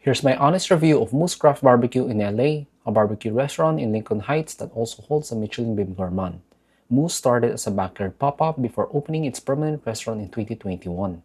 Here's my honest review of Moose Craft Barbecue in LA, a barbecue restaurant in Lincoln Heights that also holds a Michelin Bib Gourmand. Moose started as a backyard pop-up before opening its permanent restaurant in 2021.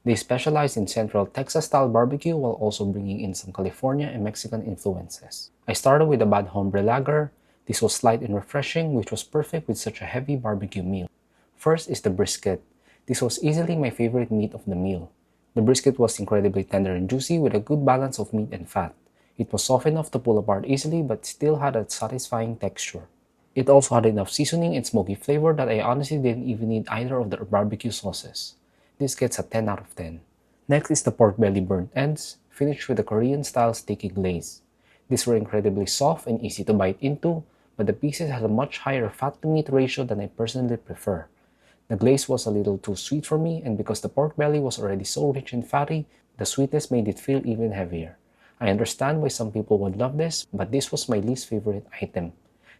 They specialize in Central Texas-style barbecue while also bringing in some California and Mexican influences. I started with a bad Hombre lager. This was light and refreshing, which was perfect with such a heavy barbecue meal. First is the brisket. This was easily my favorite meat of the meal. The brisket was incredibly tender and juicy with a good balance of meat and fat. It was soft enough to pull apart easily but still had a satisfying texture. It also had enough seasoning and smoky flavor that I honestly didn't even need either of the barbecue sauces. This gets a 10 out of 10. Next is the pork belly burnt ends, finished with a Korean-style sticky glaze. These were incredibly soft and easy to bite into, but the pieces had a much higher fat-to-meat ratio than I personally prefer. The glaze was a little too sweet for me, and because the pork belly was already so rich and fatty, the sweetness made it feel even heavier. I understand why some people would love this, but this was my least favorite item.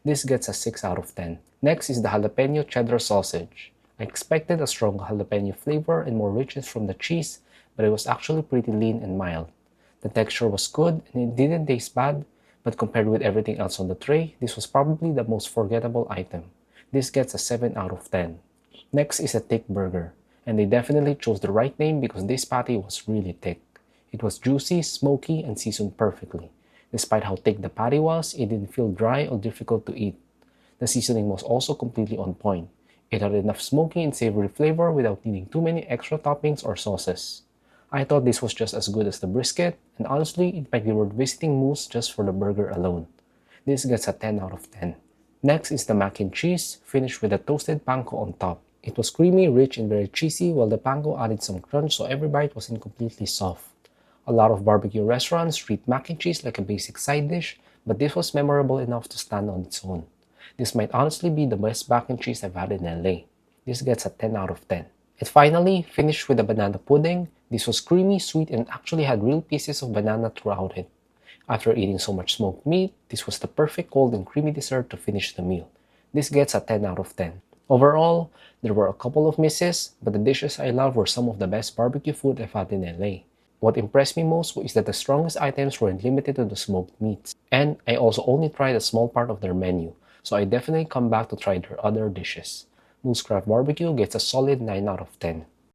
This gets a 6 out of 10. Next is the jalapeno cheddar sausage. I expected a strong jalapeno flavor and more richness from the cheese, but it was actually pretty lean and mild. The texture was good and it didn't taste bad, but compared with everything else on the tray, this was probably the most forgettable item. This gets a 7 out of 10. Next is a Thicc Burger, and they definitely chose the right name because this patty was really thick. It was juicy, smoky, and seasoned perfectly. Despite how thick the patty was, it didn't feel dry or difficult to eat. The seasoning was also completely on point. It had enough smoky and savory flavor without needing too many extra toppings or sauces. I thought this was just as good as the brisket, and honestly, it might be worth visiting Moose just for the burger alone. This gets a 10 out of 10. Next is the mac and cheese, finished with a toasted panko on top. It was creamy, rich, and very cheesy, while the panko added some crunch so every bite wasn't completely soft. A lot of barbecue restaurants treat mac and cheese like a basic side dish, but this was memorable enough to stand on its own. This might honestly be the best mac and cheese I've had in LA. This gets a 10 out of 10. And finally, finished with a banana pudding. This was creamy, sweet, and actually had real pieces of banana throughout it. After eating so much smoked meat, this was the perfect cold and creamy dessert to finish the meal. This gets a 10 out of 10. Overall, there were a couple of misses, but the dishes I loved were some of the best barbecue food I've had in LA. What impressed me most is that the strongest items weren't limited to the smoked meats, and I also only tried a small part of their menu, so I definitely come back to try their other dishes. Moose Craft Barbecue gets a solid 9 out of 10.